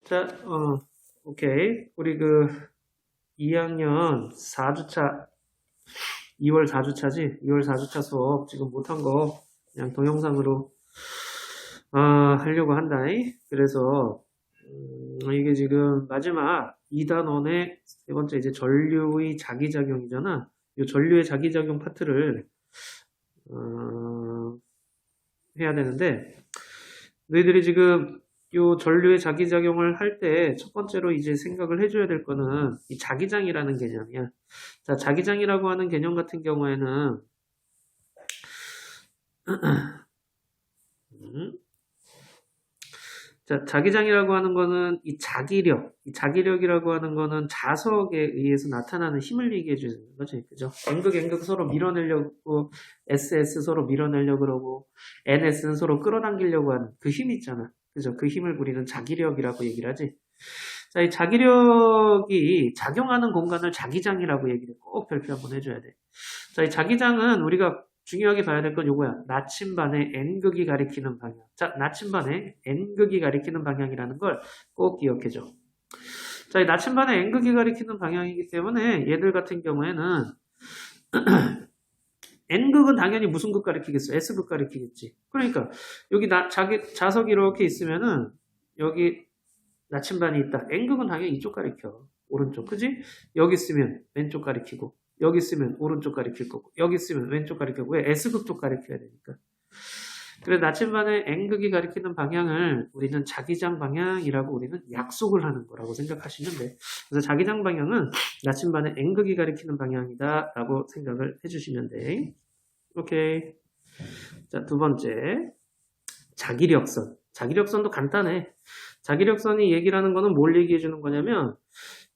자, 오케이. 우리 2학년 4주차, 2월 4주차지? 2월 4주차 수업 지금 못한 거 그냥 동영상으로, 하려고 한다. 그래서, 이게 지금 마지막 2단원의 세 번째 이제 전류의 자기작용이잖아. 이 전류의 자기작용 파트를, 해야 되는데, 너희들이 지금 요 전류의 자기작용을 할 때 첫 번째로 이제 생각을 해줘야 될 거는 이 자기장이라는 개념이야. 자, 자기장이라고 하는 개념 같은 경우에는 자, 자기장이라고 하는 거는 이 자기력이라고 하는 거는 자석에 의해서 나타나는 힘을 얘기해 주는 거지. 그죠? N극 서로 밀어내려고, SS 서로 밀어내려고 그러고, NS는 서로 끌어당기려고 하는 그 힘 있잖아. 그죠? 그 힘을 우리는 자기력이라고 얘기를 하지. 자, 이 자기력이 작용하는 공간을 자기장이라고 얘기를 꼭 별표 한번 해줘야 돼. 자, 이 자기장은 우리가 중요하게 봐야 될 건 요거야. 나침반의 N극이 가리키는 방향. 자, 나침반의 N극이 가리키는 방향이라는 걸 꼭 기억해줘. 자, 이 나침반의 N극이 가리키는 방향이기 때문에 얘들 같은 경우에는 N극은 당연히 무슨 극 가리키겠어? S극 가리키겠지. 그러니까 여기 자석이 이렇게 있으면은 여기 나침반이 있다. N극은 당연히 이쪽 가리켜. 오른쪽. 그지? 여기 있으면 왼쪽 가리키고 여기 있으면 오른쪽 가리킬 거고 여기 있으면 왼쪽 가리키고 왜? S극 쪽 가리켜야 되니까. 그래서 나침반의 N극이 가리키는 방향을 우리는 자기장 방향이라고 우리는 약속을 하는 거라고 생각하시면 돼. 그래서 자기장 방향은 나침반의 N극이 가리키는 방향이다 라고 생각을 해주시면 돼. 오케이. 자, 두 번째. 자기력선. 자기력선도 간단해. 자기력선이 얘기를 하는 거는 뭘 얘기해 주는 거냐면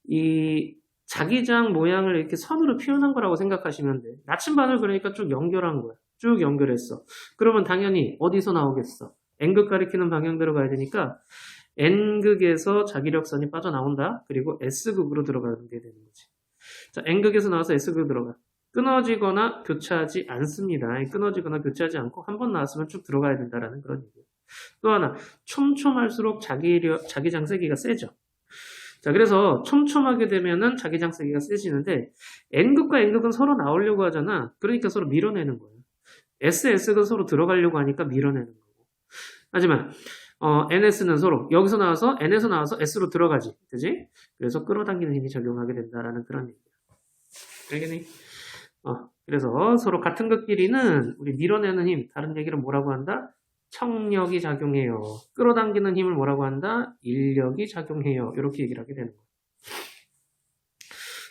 이 자기장 모양을 이렇게 선으로 표현한 거라고 생각하시면 돼. 나침반을 그러니까 쭉 연결한 거야. 쭉 연결했어. 그러면 당연히 어디서 나오겠어? N극 가리키는 방향대로 가야 되니까 N극에서 자기력선이 빠져나온다. 그리고 S극으로 들어가는 게 되는 거지. 자, N극에서 나와서 S극으로 들어가. 끊어지거나 교차하지 않습니다. 끊어지거나 교차하지 않고 한 번 나왔으면 쭉 들어가야 된다라는 그런 얘기예요. 또 하나, 촘촘할수록 자기장 세기가 세죠. 자, 그래서 촘촘하게 되면은 자기장 세기가 세지는데 N극과 N극은 서로 나오려고 하잖아. 그러니까 서로 밀어내는 거예요. S극은 서로 들어가려고 하니까 밀어내는 거고. 하지만 NS는 서로 여기서 나와서 N에서 나와서 S로 들어가지. 그지? 그래서 끌어당기는 힘이 적용하게 된다라는 그런 얘기야. 알겠니? 그래서 서로 같은 극끼리는 우리 밀어내는 힘, 다른 얘기를 뭐라고 한다? 청력이 작용해요. 끌어당기는 힘을 뭐라고 한다? 인력이 작용해요. 이렇게 얘기를 하게 되는 거예요.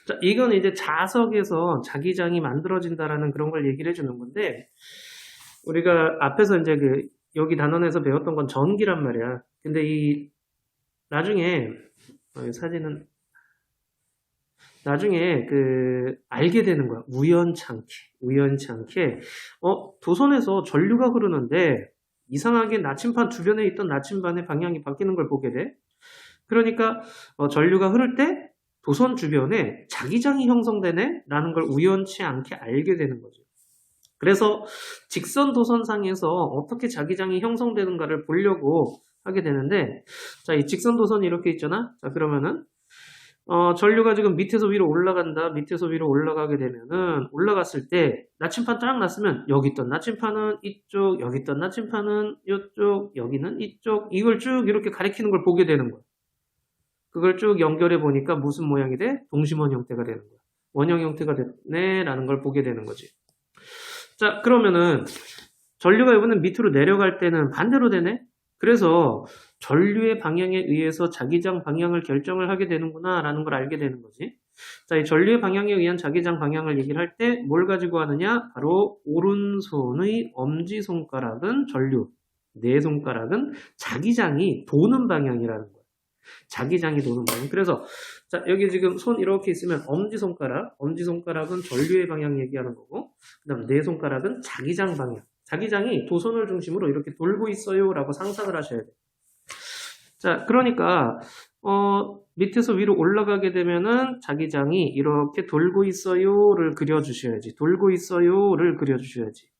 자, 이건 이제 자석에서 자기장이 만들어진다라는 그런 걸 얘기를 해주는 건데, 우리가 앞에서 이제 여기 단원에서 배웠던 건 전기란 말이야. 근데 나중에, 사진은, 나중에 알게 되는 거야. 우연찮게. 도선에서 전류가 흐르는데, 이상하게 나침반 주변에 있던 나침반의 방향이 바뀌는 걸 보게 돼. 그러니까 전류가 흐를 때 도선 주변에 자기장이 형성되네 라는 걸 우연치 않게 알게 되는 거죠. 그래서 직선 도선상에서 어떻게 자기장이 형성되는가를 보려고 하게 되는데, 자, 이 직선 도선이 이렇게 있잖아. 자, 그러면은 전류가 지금 밑에서 위로 올라간다. 밑에서 위로 올라가게 되면은 올라갔을 때 나침판 딱 났으면 여기 있던 나침판은 이쪽, 여기 있던 나침판은 이쪽, 여기는 이쪽, 이걸 쭉 이렇게 가리키는 걸 보게 되는 거야. 그걸 쭉 연결해 보니까 무슨 모양이 돼? 동심원 형태가 되는 거야. 원형 형태가 됐네 라는 걸 보게 되는 거지. 자, 그러면은 전류가 이번엔 밑으로 내려갈 때는 반대로 되네? 그래서 전류의 방향에 의해서 자기장 방향을 결정을 하게 되는구나 라는 걸 알게 되는 거지. 자, 이 전류의 방향에 의한 자기장 방향을 얘기를 할 때 뭘 가지고 하느냐? 바로 오른손의 엄지손가락은 전류, 네 손가락은 자기장이 도는 방향이라는 거야. 자기장이 도는 방향. 그래서 자, 여기 지금 손 이렇게 있으면 엄지손가락은 전류의 방향 얘기하는 거고, 그 다음 네 손가락은 자기장 방향. 자기장이 도선을 중심으로 이렇게 돌고 있어요 라고 상상을 하셔야 돼요. 자, 그러니까 밑에서 위로 올라가게 되면은 자기장이 이렇게 돌고 있어요를 그려주셔야지. 돌고 있어요를 그려주셔야지.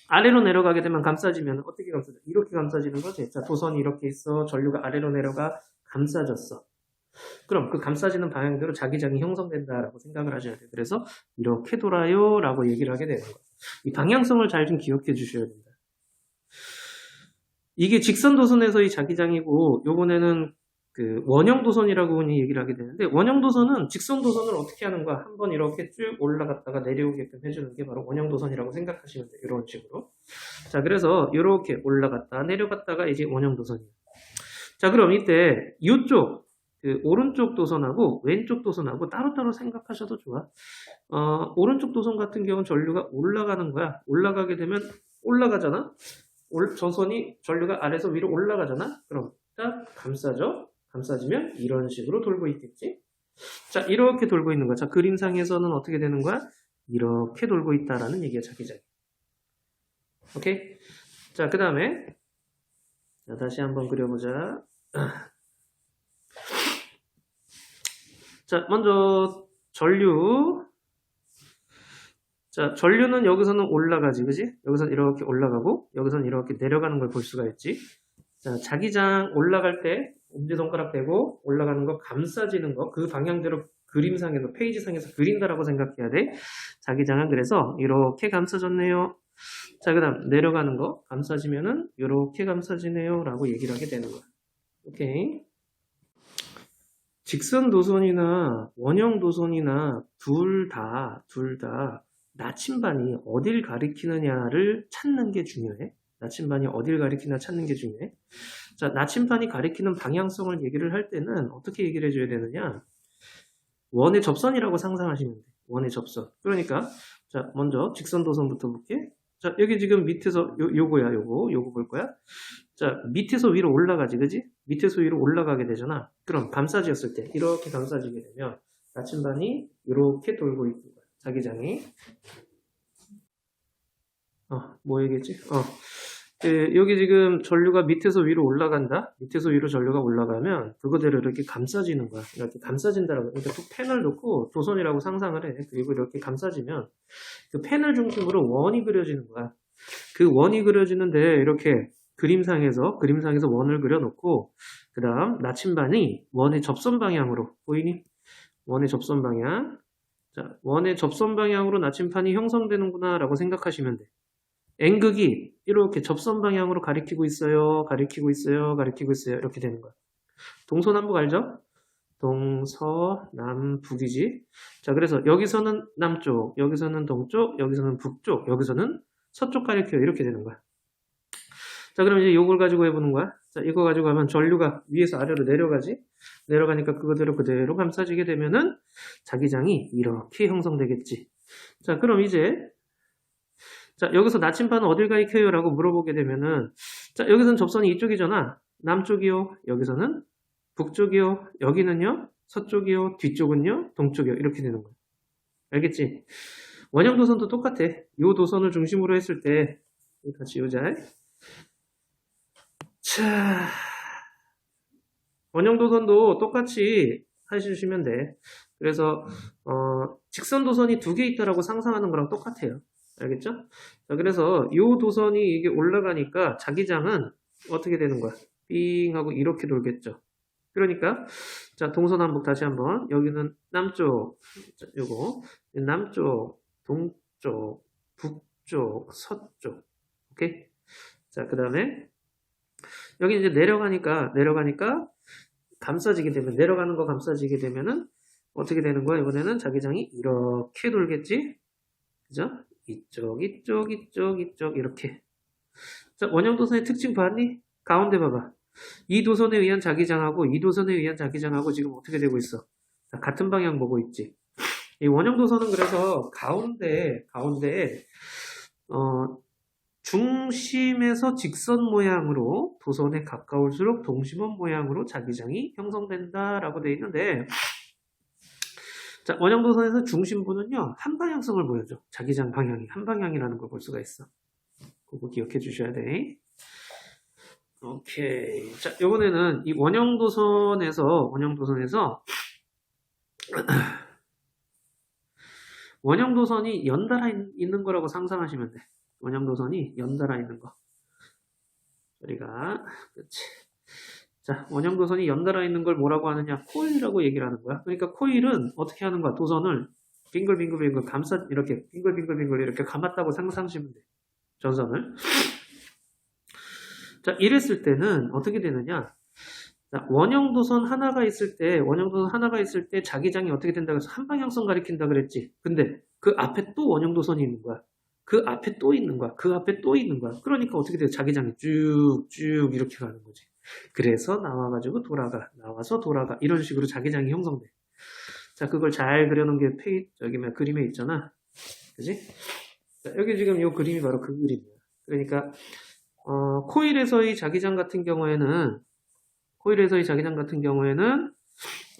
아래로 내려가게 되면 감싸지면 어떻게 감싸져? 이렇게 감싸지는 거지. 자, 도선이 이렇게 있어. 전류가 아래로 내려가. 감싸졌어. 그럼 그 감싸지는 방향대로 자기장이 형성된다라고 생각을 하셔야 돼요. 그래서 이렇게 돌아요 라고 얘기를 하게 되는 거예요. 이 방향성을 잘 좀 기억해 주셔야 된다. 이게 직선도선에서의 자기장이고 요번에는 그 원형도선이라고 흔히 얘기를 하게 되는데, 원형도선은 직선도선을 어떻게 하는 거야? 한번 이렇게 쭉 올라갔다가 내려오게끔 해주는 게 바로 원형도선이라고 생각하시면 돼요. 이런 식으로. 자, 그래서 이렇게 올라갔다 내려갔다가 이제 원형도선이에요. 자, 그럼 이때 이쪽 그 오른쪽 도선하고 왼쪽 도선하고 따로따로 생각하셔도 좋아. 오른쪽 도선 같은 경우는 전류가 올라가는 거야. 올라가게 되면 올라가잖아. 전선이 전류가 아래에서 위로 올라가잖아. 그럼 딱 감싸죠. 감싸지면 이런 식으로 돌고 있겠지. 자, 이렇게 돌고 있는 거야. 자, 그림상에서는 어떻게 되는 거야? 이렇게 돌고 있다라는 얘기야, 자기장. 오케이? 자, 그 다음에 다시 한번 그려보자. 자, 먼저 전류. 자, 전류는 여기서는 올라가지, 그지? 여기서는 이렇게 올라가고 여기서는 이렇게 내려가는 걸 볼 수가 있지. 자, 자기장 올라갈 때 엄지손가락 대고 올라가는 거, 감싸지는 거, 그 방향대로 그림상에서, 페이지상에서 그린다라고 생각해야 돼. 자기장은 그래서 이렇게 감싸졌네요. 자, 그 다음 내려가는 거, 감싸지면은 이렇게 감싸지네요 라고 얘기를 하게 되는 거야. 오케이. 직선 도선이나 원형 도선이나 둘 다 나침반이 어딜 가리키느냐를 찾는 게 중요해. 나침반이 어딜 가리키나 찾는 게 중요해. 자, 나침반이 가리키는 방향성을 얘기를 할 때는 어떻게 얘기를 해줘야 되느냐? 원의 접선이라고 상상하시면 돼. 원의 접선. 그러니까 자, 먼저 직선 도선부터 볼게. 자, 여기 지금 밑에서 요거야, 요거 볼 거야. 자, 밑에서 위로 올라가지, 그지? 밑에서 위로 올라가게 되잖아. 그럼 감싸지였을 때 이렇게 감싸지게 되면 나침반이 이렇게 돌고 있는 거야. 자기장이. 뭐 얘기했지? 여기 지금 전류가 밑에서 위로 올라간다? 밑에서 위로 전류가 올라가면 그거대로 이렇게 감싸지는 거야. 이렇게 감싸진다라고. 그러니까 또 펜을 놓고 도선이라고 상상을 해. 그리고 이렇게 감싸지면 그 펜을 중심으로 원이 그려지는 거야. 그 원이 그려지는데 이렇게 그림상에서 원을 그려놓고 그 다음 나침반이 원의 접선 방향으로, 보이니? 원의 접선 방향. 자, 원의 접선 방향으로 나침반이 형성되는구나 라고 생각하시면 돼. N극이 이렇게 접선 방향으로 가리키고 있어요. 이렇게 되는 거야. 동서남북 알죠? 동서남북이지. 자, 그래서 여기서는 남쪽, 여기서는 동쪽, 여기서는 북쪽, 여기서는 서쪽 가리켜요. 이렇게 되는 거야. 자, 그럼 이제 요걸 가지고 해보는 거야. 자, 이거 가지고 하면 전류가 위에서 아래로 내려가지. 내려가니까 그대로 감싸지게 되면은 자기장이 이렇게 형성되겠지. 자, 그럼 이제 자, 여기서 나침반은 어딜 가리켜요? 라고 물어보게 되면은 자, 여기서는 접선이 이쪽이잖아. 남쪽이요. 여기서는 북쪽이요. 여기는요. 서쪽이요. 뒤쪽은요. 동쪽이요. 이렇게 되는 거야. 알겠지? 원형 도선도 똑같아. 요 도선을 중심으로 했을 때 같이 요자. 자, 원형 도선도 똑같이 해주시면 돼. 그래서 직선 도선이 두 개 있다라고 상상하는 거랑 똑같아요. 알겠죠? 자, 그래서 이 도선이 이게 올라가니까 자기장은 어떻게 되는 거야? 삥 하고 이렇게 돌겠죠. 그러니까 자, 동서남북 다시 한번. 여기는 남쪽, 자, 요거 남쪽, 동쪽, 북쪽, 서쪽. 오케이? 자, 그 다음에 여기 이제 내려가니까 감싸지게 되면, 내려가는 거 감싸지게 되면은 어떻게 되는 거야? 이번에는 자기장이 이렇게 돌겠지? 그죠? 이쪽 이렇게. 자, 원형 도선의 특징 봤니? 가운데 봐봐. 이 도선에 의한 자기장하고 이 도선에 의한 자기장하고 지금 어떻게 되고 있어? 자, 같은 방향 보고 있지. 이 원형 도선은 그래서 가운데에 중심에서 직선 모양으로, 도선에 가까울수록 동심원 모양으로 자기장이 형성된다라고 되어 있는데, 자, 원형 도선에서 중심부는요, 한 방향성을 보여줘. 자기장 방향이 한 방향이라는 걸 볼 수가 있어. 그거 기억해 주셔야 돼. 오케이. 자, 이번에는 이 원형 도선에서 원형 도선이 연달아 있는 거라고 상상하시면 돼. 원형 도선이 연달아 있는 거. 우리가 그렇지. 자, 원형 도선이 연달아 있는 걸 뭐라고 하느냐? 코일이라고 얘기를 하는 거야. 그러니까 코일은 어떻게 하는 거야? 도선을 빙글빙글빙글 이렇게 빙글빙글빙글 이렇게 감았다고 상상하시면 돼. 전선을. 자, 이랬을 때는 어떻게 되느냐? 자, 원형 도선 하나가 있을 때 자기장이 어떻게 된다고 해서 한 방향성 가리킨다 그랬지. 근데 그 앞에 또 원형 도선이 있는 거야. 그 앞에 또 있는 거야. 그 앞에 또 있는 거야. 그러니까 어떻게 돼? 자기장이 쭉쭉 이렇게 가는 거지. 그래서 나와가지고 돌아가, 나와서 돌아가. 이런 식으로 자기장이 형성돼. 자, 그걸 잘 그려놓은 게 그림에 있잖아. 그지? 자, 여기 지금 이 그림이 바로 그 그림이야. 그러니까, 코일에서의 자기장 같은 경우에는,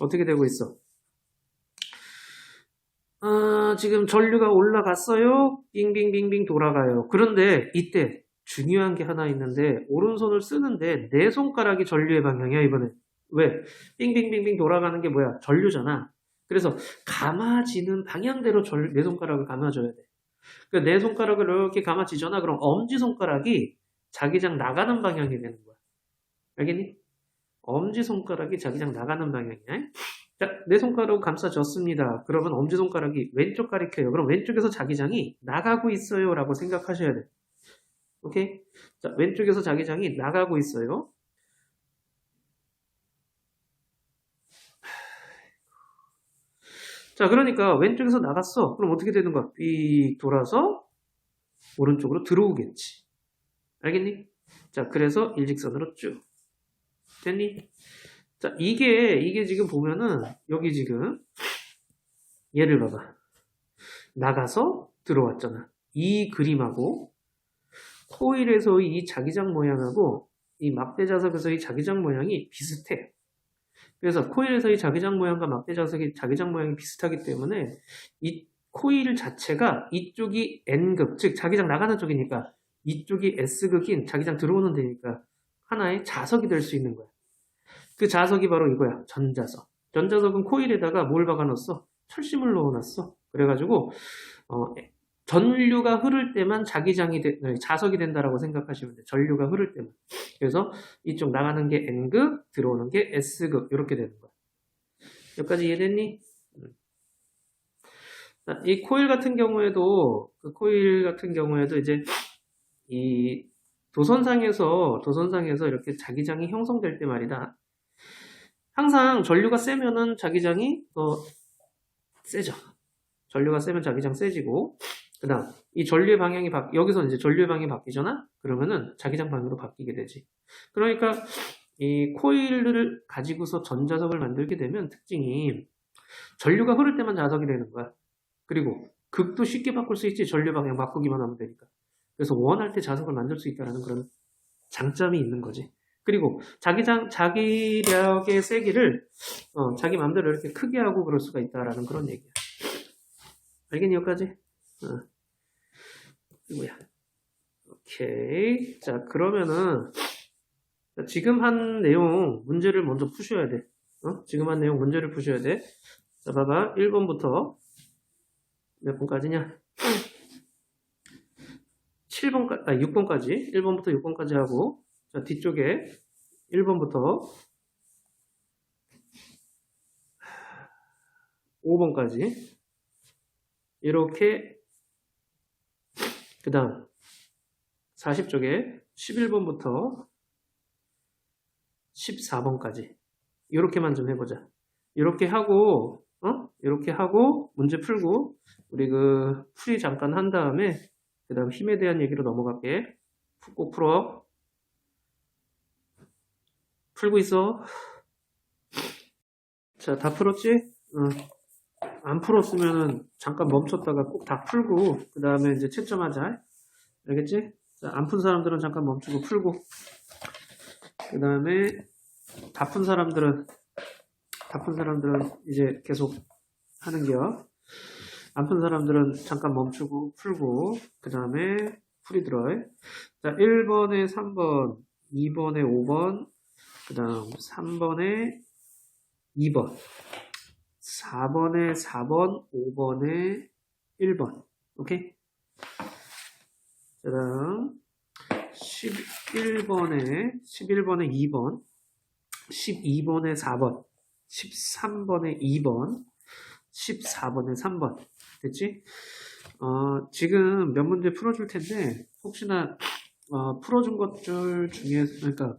어떻게 되고 있어? 지금 전류가 올라갔어요. 빙빙빙빙 돌아가요. 그런데 이때 중요한 게 하나 있는데 오른손을 쓰는데 내 손가락이 전류의 방향이야 이번에. 왜? 빙빙빙빙 돌아가는 게 뭐야? 전류잖아. 그래서 감아지는 방향대로 내 손가락을 감아줘야 돼. 그러니까 내 손가락을 이렇게 감아지잖아. 그럼 엄지손가락이 자기장 나가는 방향이 되는 거야. 알겠니? 엄지손가락이 자기장 나가는 방향이야. 자, 내 손가락을 감싸줬습니다. 그러면 엄지손가락이 왼쪽 가리켜요. 그럼 왼쪽에서 자기장이 나가고 있어요. 라고 생각하셔야 돼. 오케이? 자, 왼쪽에서 자기장이 나가고 있어요. 자, 그러니까 왼쪽에서 나갔어. 그럼 어떻게 되는 거야? 삐 돌아서 오른쪽으로 들어오겠지. 알겠니? 자, 그래서 일직선으로 쭉. 됐니? 자, 이게 지금 보면은, 여기 지금, 얘를 봐봐. 나가서 들어왔잖아. 이 그림하고, 코일에서의 이 자기장 모양하고, 이 막대 자석에서의 자기장 모양이 비슷해. 그래서 코일에서의 자기장 모양과 막대 자석의 자기장 모양이 비슷하기 때문에, 이 코일 자체가 이쪽이 N극, 즉, 자기장 나가는 쪽이니까, 이쪽이 S극인 자기장 들어오는 데니까, 하나의 자석이 될 수 있는 거야. 그 자석이 바로 이거야. 전자석. 전자석은 코일에다가 뭘 박아놨어? 철심을 넣어놨어. 그래가지고 전류가 흐를 때만 자석이 된다라고 생각하시면 돼. 전류가 흐를 때만. 그래서 이쪽 나가는 게 N극, 들어오는 게 S극 이렇게 되는 거야. 여기까지 이해됐니? 이 코일 같은 경우에도 이제 이 도선상에서 이렇게 자기장이 형성될 때 말이다. 항상 전류가 세면은 자기장이 더 세져. 전류가 세면 자기장 세지고, 그 다음, 이 전류의 방향이 여기서 이제 전류의 방향이 바뀌잖아? 그러면은 자기장 방향으로 바뀌게 되지. 그러니까, 이 코일을 가지고서 전자석을 만들게 되면 특징이 전류가 흐를 때만 자석이 되는 거야. 그리고 극도 쉽게 바꿀 수 있지. 전류 방향 바꾸기만 하면 되니까. 그래서 원할 때 자석을 만들 수 있다는 그런 장점이 있는 거지. 그리고 자기력의 세기를 자기 마음대로 이렇게 크게 하고 그럴 수가 있다라는 그런 얘기야. 알겠니 여기까지? 뭐야? 오케이. 자 그러면은 지금 한 내용 문제를 먼저 푸셔야 돼. 지금 한 내용 문제를 푸셔야 돼. 자 봐봐. 1번부터 몇 번까지냐? 6번까지. 1번부터 6번까지 하고 자, 뒤쪽에 1번부터 5번까지 이렇게 그 다음 40쪽에 11번부터 14번까지 이렇게만 좀 해보자. 이렇게 하고 문제 풀고 우리 그 풀이 잠깐 한 다음에 그 다음 힘에 대한 얘기로 넘어갈게. 꼭 풀어. 풀고 있어. 자, 다 풀었지? 안 풀었으면은 잠깐 멈췄다가 꼭 다 풀고 그 다음에 이제 채점하자. 알겠지? 자, 안 푼 사람들은 잠깐 멈추고 풀고 그 다음에 다 푼 사람들은 이제 계속 하는겨. 안 푼 사람들은 잠깐 멈추고 풀고 그 다음에 풀이 들어요. 자, 1번에 3번, 2번에 5번, 그 다음 3번에 2번, 4번에 4번, 5번에 1번. 오케이? 그 다음 11번에 2번, 12번에 4번, 13번에 2번, 14번에 3번. 됐지? 지금 몇 문제 풀어줄 텐데, 혹시나, 풀어준 것들 중에서, 그러니까,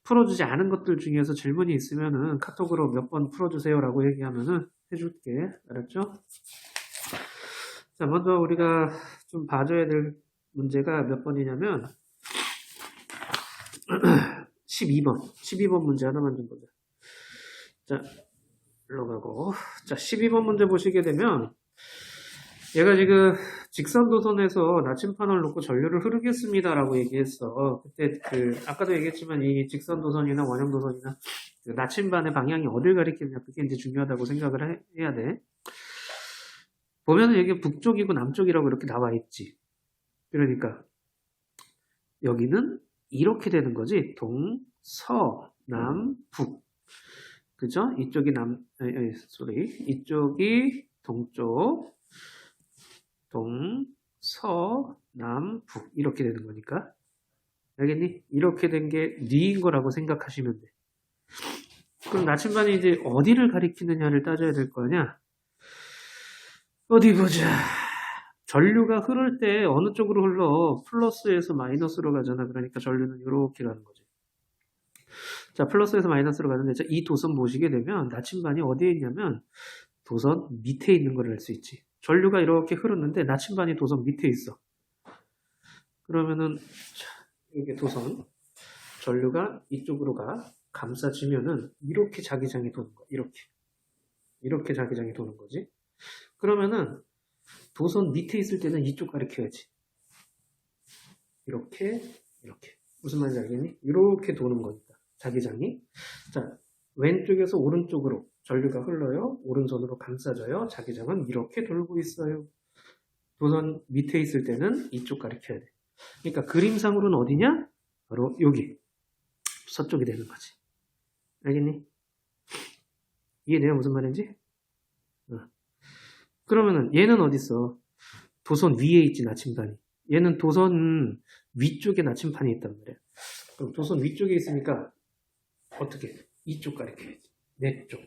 풀어주지 않은 것들 중에서 질문이 있으면은 카톡으로 몇 번 풀어주세요라고 얘기하면은 해줄게. 알았죠? 자, 먼저 우리가 좀 봐줘야 될 문제가 몇 번이냐면, 12번 문제 하나만 좀 보자. 자, 일로 가고. 자, 12번 문제 보시게 되면, 얘가 지금 직선도선에서 나침판을 놓고 전류를 흐르겠습니다라고 얘기했어. 그때 아까도 얘기했지만 이 직선도선이나 원형도선이나 그 나침반의 방향이 어딜 가리키느냐, 그게 이제 중요하다고 생각을 해야 돼. 보면은 여기 북쪽이고 남쪽이라고 이렇게 나와 있지. 그러니까 여기는 이렇게 되는 거지. 동, 서, 남, 북. 그죠? 이쪽이 이쪽이 동쪽, 동, 서, 남, 북. 이렇게 되는 거니까. 알겠니? 이렇게 된 게 니인 거라고 생각하시면 돼. 그럼 나침반이 이제 어디를 가리키느냐를 따져야 될 거 아니야? 어디 보자. 전류가 흐를 때 어느 쪽으로 흘러? 플러스에서 마이너스로 가잖아. 그러니까 전류는 이렇게 가는 거지. 자, 플러스에서 마이너스로 가는데 이 도선 보시게 되면 나침반이 어디에 있냐면 도선 밑에 있는 걸 알 수 있지. 전류가 이렇게 흐르는데 나침반이 도선 밑에 있어. 그러면은 이게 도선 전류가 이쪽으로 감싸지면은 이렇게 자기장이 도는 거야. 이렇게 자기장이 도는 거지. 그러면은 도선 밑에 있을 때는 이쪽 가리켜야지. 이렇게 무슨 말인지 알겠니? 이렇게 도는 거니까 자기장이. 자, 왼쪽에서 오른쪽으로 전류가 흘러요. 오른손으로 감싸져요. 자기장은 이렇게 돌고 있어요. 도선 밑에 있을 때는 이쪽 가리켜야 돼. 그러니까 그림상으로는 어디냐? 바로 여기 서쪽이 되는 거지. 알겠니? 이해돼요? 무슨 말인지? 그러면은 얘는 어디 있어? 도선 위에 있지, 나침반이. 얘는 도선 위쪽에 나침판이 있단 말이야. 그럼 도선 위쪽에 있으니까 어떻게? 이쪽 가리켜야지. 내 쪽.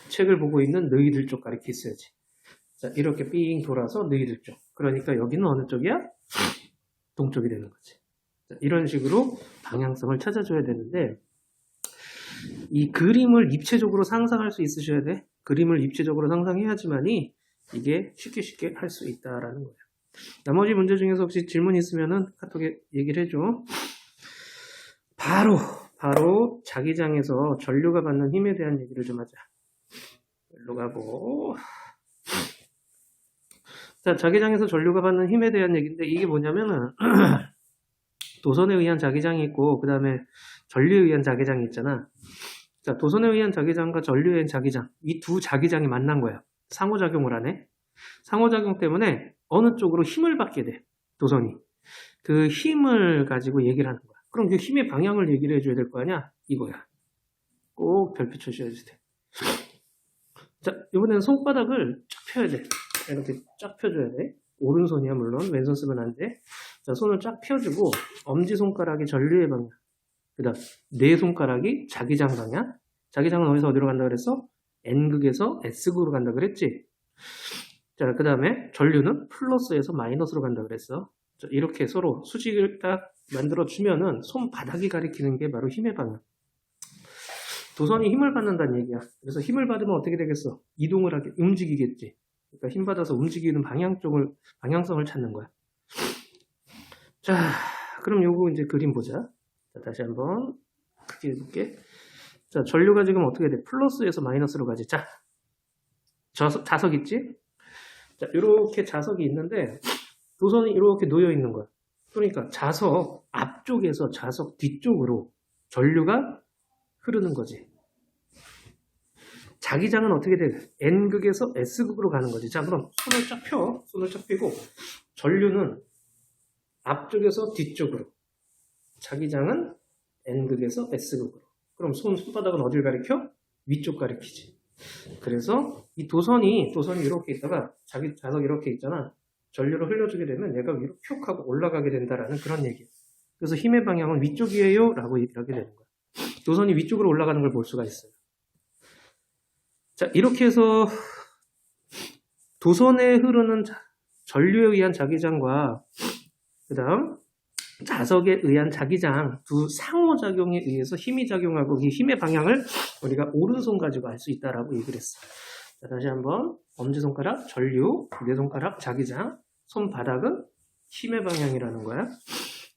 책을 보고 있는 너희들 쪽 가리켰어야지. 자, 이렇게 삥 돌아서 너희들 쪽. 그러니까 여기는 어느 쪽이야? 동쪽이 되는 거지. 자, 이런 식으로 방향성을 찾아줘야 되는데 이 그림을 입체적으로 상상할 수 있으셔야 돼. 그림을 입체적으로 상상해야지만이 이게 쉽게 할 수 있다라는 거예요. 나머지 문제 중에서 혹시 질문 있으면은 카톡에 얘기를 해줘. 바로 자기장에서 전류가 받는 힘에 대한 얘기를 좀 하자. 일로 가고. 자, 자기장에서 전류가 받는 힘에 대한 얘기인데 이게 뭐냐면은 도선에 의한 자기장이 있고 그 다음에 전류에 의한 자기장이 있잖아. 자, 도선에 의한 자기장과 전류에 의한 자기장, 이 두 자기장이 만난 거야. 상호작용을 하네. 상호작용 때문에 어느 쪽으로 힘을 받게 돼. 도선이. 그 힘을 가지고 얘기를 하는 거야. 그럼 그 힘의 방향을 얘기를 해줘야 될 거 아니야? 이거야. 꼭 별표 쳐줘야지 돼. 자, 이번에는 손바닥을 쫙 펴야 돼. 이렇게 쫙 펴줘야 돼. 오른손이야 물론. 왼손 쓰면 안 돼. 자, 손을 쫙 펴주고 엄지손가락이 전류의 방향. 그 다음 네 손가락이 자기장 방향. 자기장은 어디로 간다 그랬어? N극에서 S극으로 간다 그랬지? 자, 그 다음에 전류는 플러스에서 마이너스로 간다 그랬어. 자, 이렇게 서로 수직을 딱 만들어주면은 손바닥이 가리키는 게 바로 힘의 방향. 도선이 힘을 받는다는 얘기야. 그래서 힘을 받으면 어떻게 되겠어? 이동을 하게, 움직이겠지. 그러니까 힘 받아서 움직이는 방향성을 찾는 거야. 자, 그럼 요거 이제 그림 보자. 자, 다시 한번 크게 해볼게. 자, 전류가 지금 어떻게 돼? 플러스에서 마이너스로 가지. 자, 자석 있지? 자, 이렇게 자석이 있는데 도선이 이렇게 놓여 있는 거야. 그러니까 자석 앞쪽에서 자석 뒤쪽으로 전류가 흐르는 거지. 자기장은 어떻게 돼? N극에서 S극으로 가는 거지. 자, 그럼 손을 쫙 펴. 손을 쫙 펴고 전류는 앞쪽에서 뒤쪽으로. 자기장은 N극에서 S극으로. 그럼 손바닥은 어딜 가리켜? 위쪽 가리키지. 그래서 이 도선이 이렇게 있다가 자기 자석이 이렇게 있잖아. 전류를 흘려주게 되면 얘가 위로 쭉 하고 올라가게 된다라는 그런 얘기예요. 그래서 힘의 방향은 위쪽이에요 라고 얘기를 하게 되는 거야. 노선이 위쪽으로 올라가는 걸 볼 수가 있어요. 자, 이렇게 해서 도선에 흐르는 전류에 의한 자기장과 그 다음 자석에 의한 자기장 두 상호작용에 의해서 힘이 작용하고 이 힘의 방향을 우리가 오른손 가지고 알 수 있다라고 얘기를 했어요. 자, 다시 한번 엄지손가락 전류, 네 손가락 자기장, 손바닥은 힘의 방향이라는 거야.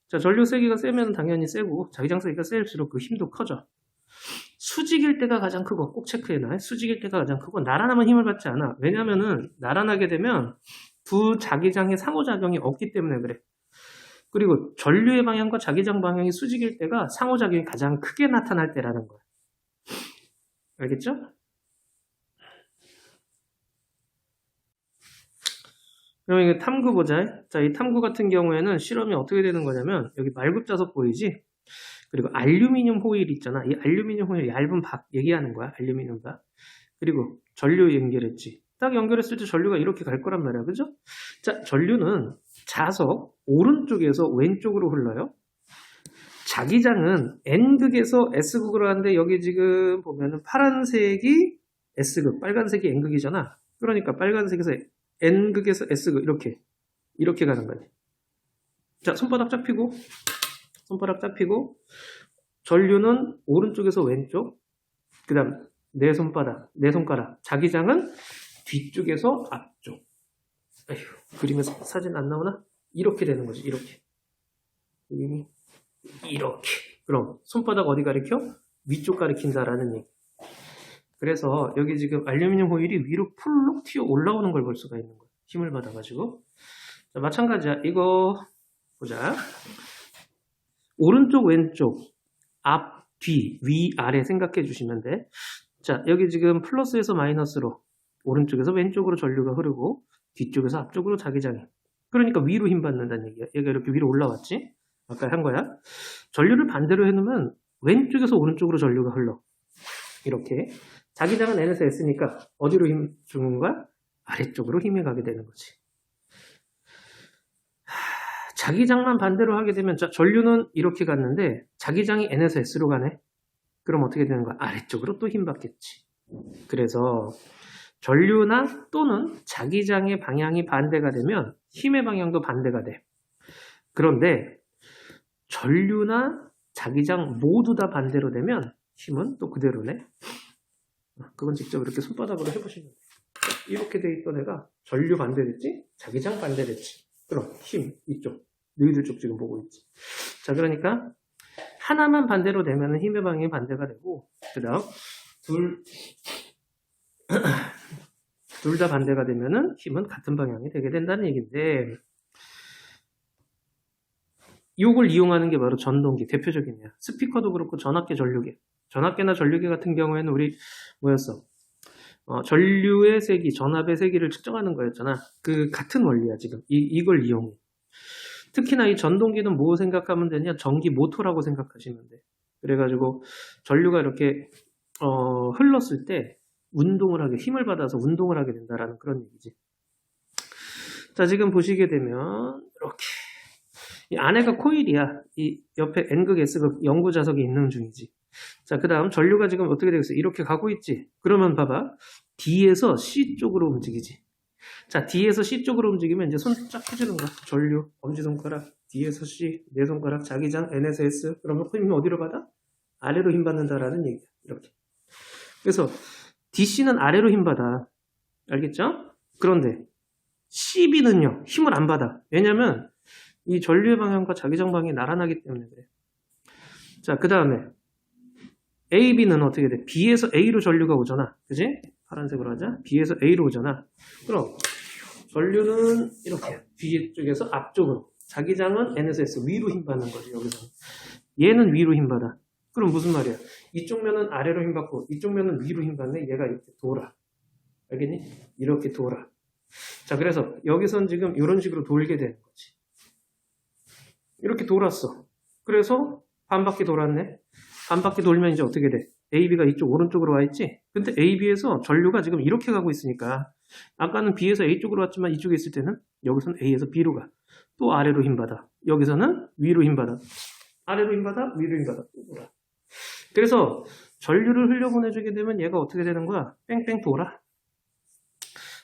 자, 전류 세기가 세면 당연히 세고 자기장 세기가 세일수록 그 힘도 커져. 수직일 때가 가장 크고 꼭 체크해놔. 수직일 때가 가장 크고 나란하면 힘을 받지 않아. 왜냐면은 나란하게 되면 두 자기장의 상호작용이 없기 때문에 그래. 그리고 전류의 방향과 자기장 방향이 수직일 때가 상호작용이 가장 크게 나타날 때라는 거야. 알겠죠? 그럼 이거 탐구 보자. 자, 이 탐구 같은 경우에는 실험이 어떻게 되는 거냐면 여기 말굽자석 보이지? 그리고 알루미늄 호일 있잖아. 이 알루미늄 호일 얇은 박 얘기하는 거야. 알루미늄 박. 그리고 전류 연결했지. 딱 연결했을 때 전류가 이렇게 갈 거란 말이야. 그죠? 자, 전류는 자석 오른쪽에서 왼쪽으로 흘러요. 자기장은 N극에서 S극으로 하는데 여기 지금 보면은 파란색이 S극, 빨간색이 N극이잖아. 그러니까 빨간색에서 N극에서 S극 이렇게 가는 거지. 자, 손바닥 쫙 펴고 전류는 오른쪽에서 왼쪽, 그 다음 내 손가락, 자기장은 뒤쪽에서 앞쪽. 에휴, 그림에서 사진 안 나오나? 이렇게 되는 거지, 이렇게. 이렇게. 그럼 손바닥 어디 가리켜? 위쪽 가리킨다라는 얘기. 그래서 여기 지금 알루미늄 호일이 위로 풀룩 튀어 올라오는 걸 볼 수가 있는 거야. 힘을 받아가지고. 자, 마찬가지야. 이거 보자. 오른쪽, 왼쪽, 앞, 뒤, 위, 아래 생각해 주시면 돼. 자, 여기 지금 플러스에서 마이너스로 오른쪽에서 왼쪽으로 전류가 흐르고 뒤쪽에서 앞쪽으로 자기장이. 그러니까 위로 힘 받는다는 얘기야. 얘가 이렇게 위로 올라왔지? 아까 한 거야. 전류를 반대로 해놓으면 왼쪽에서 오른쪽으로 전류가 흘러. 이렇게. 자기장은 N에서 S니까 어디로 힘 주는 거야? 아래쪽으로 힘이 가게 되는 거지. 자기장만 반대로 하게 되면 전류는 이렇게 갔는데 자기장이 N에서 S로 가네. 그럼 어떻게 되는 거야? 아래쪽으로 또 힘 받겠지. 그래서 전류나 또는 자기장의 방향이 반대가 되면 힘의 방향도 반대가 돼. 그런데 전류나 자기장 모두 다 반대로 되면 힘은 또 그대로네. 그건 직접 이렇게 손바닥으로 해보시면 돼. 이렇게 돼 있던 애가 전류 반대됐지? 자기장 반대됐지? 그럼 힘 이쪽. 너희들 쪽 지금 보고 있지. 자, 그러니까 하나만 반대로 되면 힘의 방향이 반대가 되고 그 다음 둘 다 반대가 되면은 힘은 같은 방향이 되게 된다는 얘기인데 이걸 이용하는 게 바로 전동기 대표적이네요. 스피커도 그렇고 전압계 전류계. 전압계나 전류계 같은 경우에는 우리 뭐였어? 전류의 세기, 전압의 세기를 측정하는 거였잖아. 그 같은 원리야 지금. 이걸 이용해. 특히나 이 전동기는 뭐 생각하면 되냐? 전기 모터라고 생각하시면 돼. 그래가지고 전류가 이렇게 흘렀을 때 운동을 하게, 힘을 받아서 운동을 하게 된다라는 그런 얘기지. 자, 지금 보시게 되면 이렇게 이 안에가 코일이야. 이 옆에 N극, S극 연구 자석이 있는 중이지. 자, 그 다음 전류가 지금 어떻게 되겠어? 이렇게 가고 있지. 그러면 봐봐. D에서 C 쪽으로 움직이지. 자, D에서 C 쪽으로 움직이면 이제 손 쫙 펴주는 거야. 전류, 엄지손가락, D에서 C, 네 손가락, 자기장, N에서 S. 그러면 힘이 어디로 받아? 아래로 힘 받는다라는 얘기야. 이렇게. 그래서 DC는 아래로 힘 받아. 알겠죠? 그런데 CB는요, 힘을 안 받아. 왜냐면 이 전류의 방향과 자기장 방향이 나란하기 때문에 그래. 자, 그 다음에 AB는 어떻게 돼? B에서 A로 전류가 오잖아. 그지? 파란색으로 하자. B에서 A로 오잖아. 그럼 전류는 이렇게 뒤쪽에서 앞쪽으로, 자기장은 N에서 S 위로 힘 받는 거지. 여기서 얘는 위로 힘 받아. 그럼 무슨 말이야? 이쪽 면은 아래로 힘 받고 이쪽 면은 위로 힘 받네. 얘가 이렇게 돌아. 알겠니? 이렇게 돌아. 자, 그래서 여기선 지금 이런 식으로 돌게 되는 거지. 이렇게 돌았어. 그래서 반 바퀴 돌았네. 반 바퀴 돌면 이제 어떻게 돼? AB가 이쪽 오른쪽으로 와 있지? 근데 AB에서 전류가 지금 이렇게 가고 있으니까 아까는 B에서 A 쪽으로 왔지만 이쪽에 있을 때는 여기서는 A에서 B로 가. 또 아래로 힘 받아. 여기서는 위로 힘 받아. 아래로 힘 받아, 위로 힘 받아. 또 돌아. 그래서 전류를 흘려보내주게 되면 얘가 어떻게 되는 거야? 뺑뺑 돌아.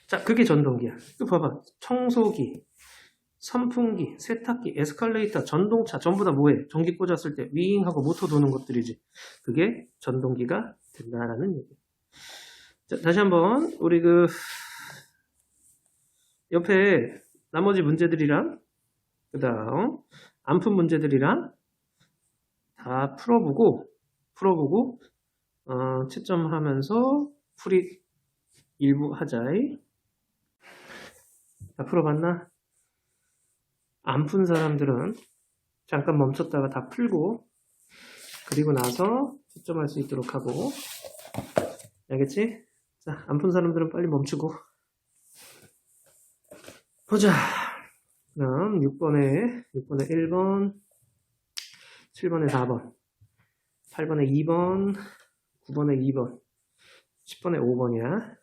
자, 그게 전동기야. 이거 봐봐. 청소기, 선풍기, 세탁기, 에스컬레이터, 전동차 전부 다 뭐해? 전기 꽂았을 때 윙 하고 모터 도는 것들이지. 그게 전동기가 된다라는 얘기. 자, 다시 한번 우리 그 옆에 나머지 문제들이랑 그 다음 안 푼 문제들이랑 다 풀어보고 채점하면서 풀이 일부 하자이. 다 풀어봤나? 안 푼 사람들은 잠깐 멈췄다가 다 풀고 그리고 나서 채점할 수 있도록 하고. 알겠지? 자, 안 푼 사람들은 빨리 멈추고 보자. 그럼 6번에 1번, 7번에 4번, 8번에 2번, 9번에 2번, 10번에 5번이야.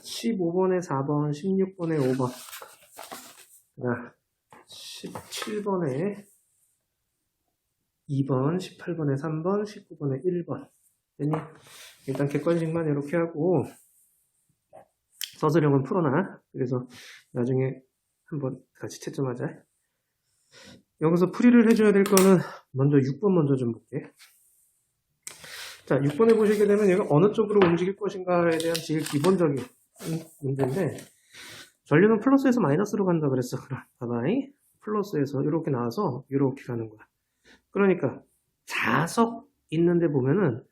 15번에 4번, 16번에 5번, 17번에 2번, 18번에 3번, 19번에 1번. 됐니? 일단 객관식만 이렇게 하고 서술형은 풀어놔. 그래서 나중에 한번 같이 채점하자. 여기서 풀이를 해줘야 될 거는 먼저 6번 먼저 좀 볼게. 자, 6번에 보시게 되면 얘가 어느 쪽으로 움직일 것인가에 대한 제일 기본적인 문제인데, 전류는 플러스에서 마이너스로 간다 그랬어. 그럼 봐봐이. 플러스에서 이렇게 나와서 이렇게 가는 거야. 그러니까 자석 있는데 보면은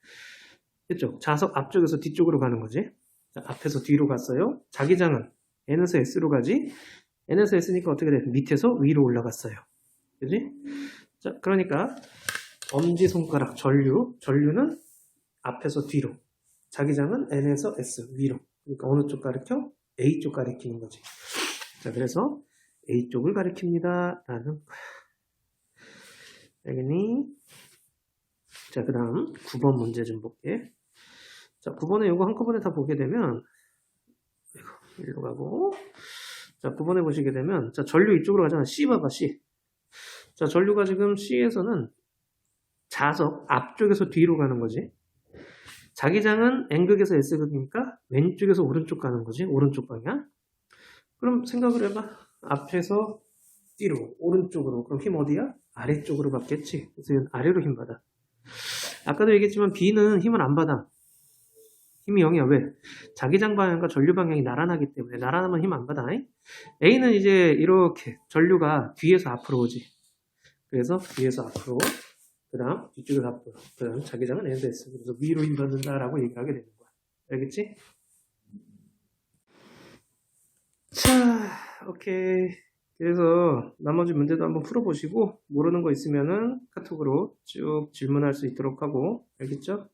그쵸? 자석 앞쪽에서 뒤쪽으로 가는 거지. 자, 앞에서 뒤로 갔어요. 자기장은 N에서 S로 가지. N에서 S니까 어떻게 돼? 밑에서 위로 올라갔어요. 그지? 자, 그러니까 엄지손가락 전류는 앞에서 뒤로, 자기장은 N에서 S 위로. 그러니까 어느 쪽 가리켜? A 쪽 가리키는 거지. 자, 그래서 A 쪽을 가리킵니다 라는 거야. 알겠니? 자, 그 다음 9번 문제 좀 볼게. 자, 9번에 이거 한꺼번에 다 보게 되면 일로 가고, 자, 9번에 보시게 되면, 자, 전류 이쪽으로 가잖아. C 봐봐, C. 자, 전류가 지금 C에서는 자석 앞쪽에서 뒤로 가는 거지. 자기장은 N극에서 S극이니까 왼쪽에서 오른쪽 가는 거지. 오른쪽 방향. 그럼 생각을 해봐. 앞에서 뒤로, 오른쪽으로. 그럼 힘 어디야? 아래쪽으로 받겠지. 그래서 얘는 아래로 힘 받아. 아까도 얘기했지만 B는 힘을 안 받아. 힘이 0이야. 왜? 자기장 방향과 전류 방향이 나란하기 때문에. 나란하면 힘 안 받아. A는 이제 이렇게 전류가 뒤에서 앞으로 오지. 그래서 뒤에서 앞으로, 그 다음 뒤쪽에서 앞으로, 그 다음 자기장은 N에서 S. 그래서 위로 힘 받는다라고 얘기를 하게 되는 거야. 알겠지? 자, 오케이. 그래서 나머지 문제도 한번 풀어보시고 모르는 거 있으면은 카톡으로 쭉 질문할 수 있도록 하고. 알겠죠?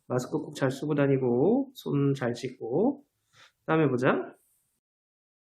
마스크 꼭 잘 쓰고 다니고 손 잘 씻고. 다음에 보자.